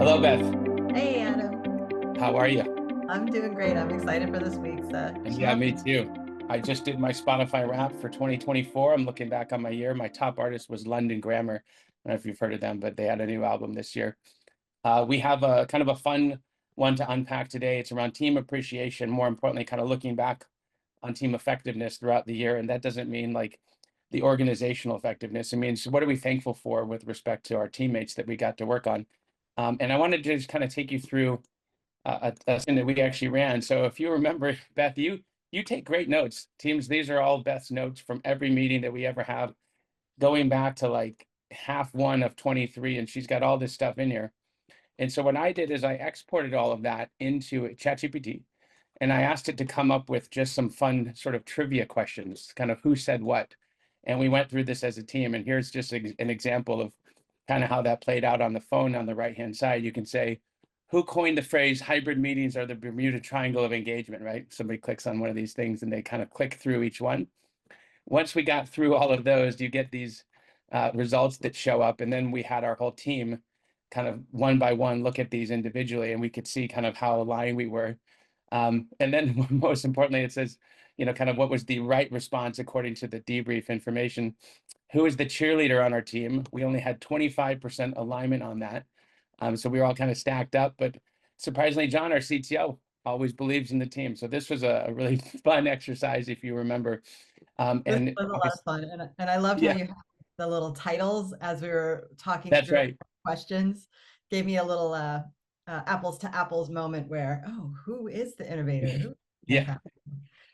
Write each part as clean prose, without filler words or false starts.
Hello, Beth. Hey, Adam. How are you? I'm doing great. I'm excited for this week's And yeah, me challenge. too. I just did my Spotify wrap for 2024. I'm looking back on my year. My top artist was London Grammar. I don't know if you've heard of them, but they had a new album this year. We have a kind of a fun one to unpack today. It's around team appreciation, more importantly, kind of looking back on team effectiveness throughout the year. And that doesn't mean like the organizational effectiveness. It means what are we thankful for with respect to our teammates that we got to work on. And I wanted to just kind of take you through a thing that we actually ran. So if you remember, Beth, you take great notes. Teams, these are all Beth's notes from every meeting that we ever have, going back to like half one of 23, and she's got all this stuff in here. And so what I did is I exported all of that into ChatGPT, and I asked it to come up with just some fun sort of trivia questions, kind of who said what. And we went through this as a team. And here's just an example of kind of how that played out on the phone on the right-hand side. You can say, who coined the phrase hybrid meetings are the Bermuda Triangle of engagement, right? Somebody clicks on one of these things and they kind of click through each one. Once we got through all of those, you get these results that show up. And then we had our whole team kind of one by one look at these individually, and we could see kind of how aligned we were. And then most importantly, it says, kind of what was the right response according to the debrief information. Who is the cheerleader on our team? We only had 25% alignment on that. So we were all kind of stacked up, but surprisingly, John, our CTO, always believes in the team. So this was a really fun exercise, if you remember. This And was a lot of fun. And I loved how yeah, you had the little titles as we were talking that's through right. questions. Gave me a little apples to apples moment where, oh, who is the innovator? Who Yeah, fantastic.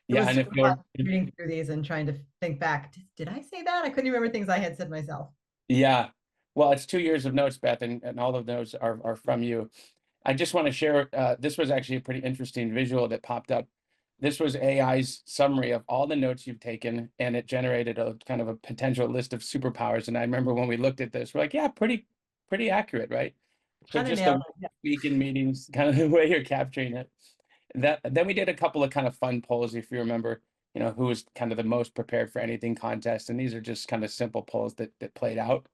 It yeah. was And if super you're, fun reading through these and trying to think back. Did I say that? I couldn't even remember things I had said myself. yeah, well, it's 2 years of notes, Beth, and all of those are from you. I just want to share, this was actually a pretty interesting visual that popped up. This was AI's summary of all the notes you've taken, and it generated a kind of a potential list of superpowers. And I remember when we looked at this, we're like, yeah, pretty accurate, right? So Kind of just the nailed way it. Yeah. you speak in meetings, kind of the way you're capturing it. Then we did a couple of kind of fun polls, if you remember, who was kind of the most prepared for anything contest. And these are just kind of simple polls that played out.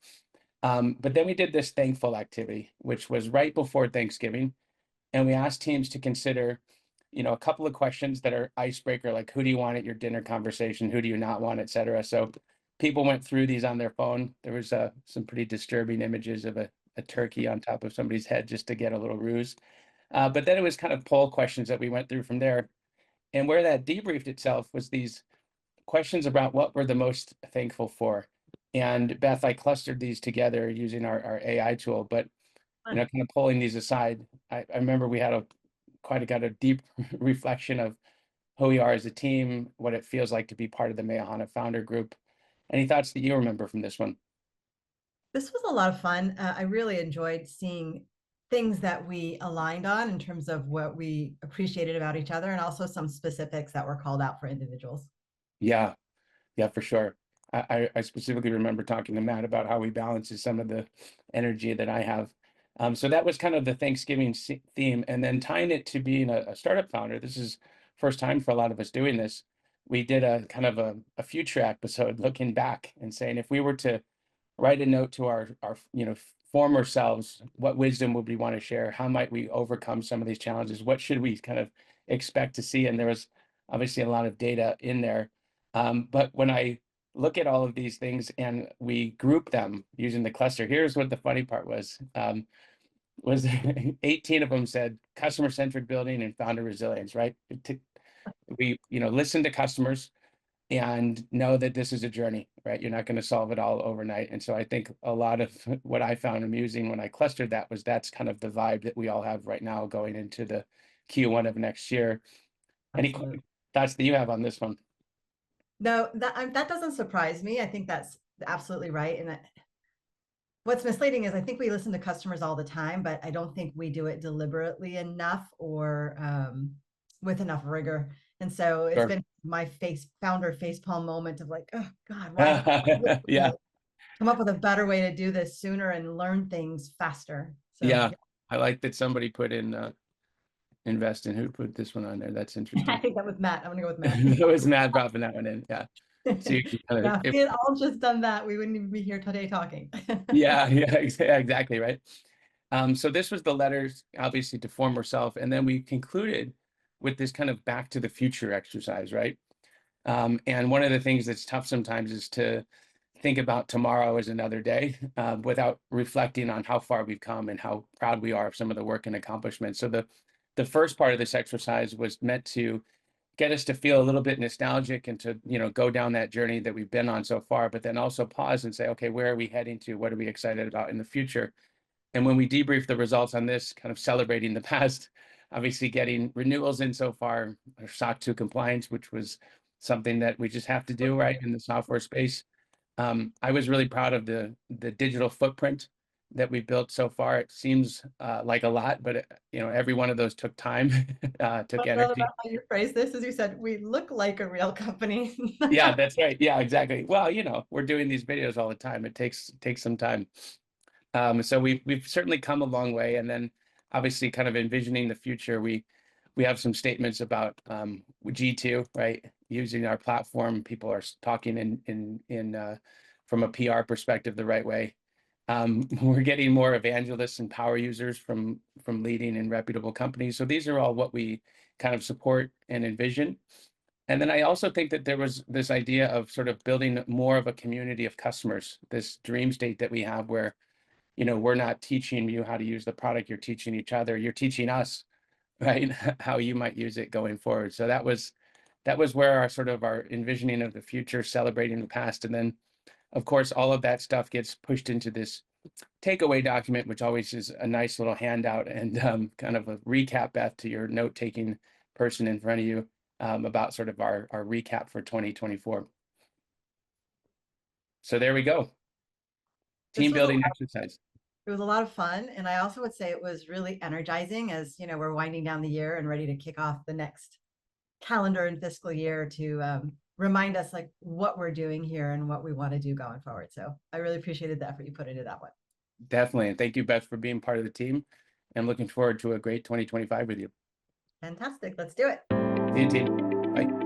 But then we did this thankful activity, which was right before Thanksgiving. And we asked teams to consider, a couple of questions that are icebreaker, like who do you want at your dinner conversation? Who do you not want, et cetera. So people went through these on their phone. There was some pretty disturbing images of a turkey on top of somebody's head just to get a little ruse. But then it was kind of poll questions that we went through from there. And where that debriefed itself was these questions about what we're the most thankful for. And Beth, I clustered these together using our AI tool, but Fun. kind of pulling these aside, I remember we had got a deep reflection of who we are as a team, what it feels like to be part of the Meahana founder group. Any thoughts that you remember from this one? This was a lot of fun. I really enjoyed seeing things that we aligned on in terms of what we appreciated about each other and also some specifics that were called out for individuals. Yeah, yeah, for sure. I specifically remember talking to Matt about how he balances some of the energy that I have. So that was kind of the Thanksgiving theme, and then tying it to being a startup founder. This is first time for a lot of us doing this. We did a kind of a future episode looking back and saying if we were to write a note to our former selves, what wisdom would we want to share? How might we overcome some of these challenges? What should we kind of expect to see? And there was obviously a lot of data in there. But when I look at all of these things and we group them using the cluster, here's what the funny part was 18 of them said customer-centric building and founder resilience, right? We, listen to customers and know that this is a journey, right? You're not going to solve it all overnight. And so I think a lot of what I found amusing when I clustered that was that's kind of the vibe that we all have right now going into the Q1 of next year. Any Absolutely. thoughts that you have on this one? No, that doesn't surprise me. I think that's absolutely right. And what's misleading is I think we listen to customers all the time, but I don't think we do it deliberately enough or with enough rigor. And so it's Sure. been my founder facepalm moment of like, oh God, why Yeah, come up with a better way to do this sooner and learn things faster? So yeah. yeah, I like that somebody put in invest in who put this one on there. That's I interesting. think that was Matt. I'm gonna go with Matt. It was Matt dropping that one in. Yeah. So you can kind of, Yeah, if we had all just done that, we wouldn't even be here today talking. yeah, yeah, exactly right. So this was the letters, obviously, to former self, and then we concluded with this kind of back to the future exercise, right? And one of the things that's tough sometimes is to think about tomorrow as another day without reflecting on how far we've come and how proud we are of some of the work and accomplishments. So the first part of this exercise was meant to get us to feel a little bit nostalgic and to, go down that journey that we've been on so far, but then also pause and say, okay, where are we heading to? What are we excited about in the future? And when we debrief the results on this, kind of celebrating the past, obviously getting renewals in so far, or SOC 2 compliance, which was something that we just have to do right in the software space. I was really proud of the digital footprint that we've built so far. It seems like a lot, but every one of those took time, took What I love energy. about how you phrase this is you said, we look like a real company. Yeah, that's right. Yeah, exactly. Well, we're doing these videos all the time. It takes some time. So we've certainly come a long way, and then obviously kind of envisioning the future, we have some statements about G2, right? Using our platform, people are talking in from a PR perspective the right way. We're getting more evangelists and power users from leading and reputable companies. So these are all what we kind of support and envision. And then I also think that there was this idea of sort of building more of a community of customers, this dream state that we have where we're not teaching you how to use the product, you're teaching each other, you're teaching us, right, how you might use it going forward. So that was where our sort of our envisioning of the future, celebrating the past. And then of course all of that stuff gets pushed into this takeaway document, which always is a nice little handout and kind of a recap, Beth, to your note-taking person in front of you, about sort of our recap for 2024. So there we go. This Team was a building exercise. It was a lot of fun. And I also would say it was really energizing as, we're winding down the year and ready to kick off the next calendar and fiscal year to remind us like what we're doing here and what we want to do going forward. So I really appreciated the effort you put into that one. Definitely. And thank you, Beth, for being part of the team. I'm looking forward to a great 2025 with you. Fantastic. Let's do it. See you, team. Bye.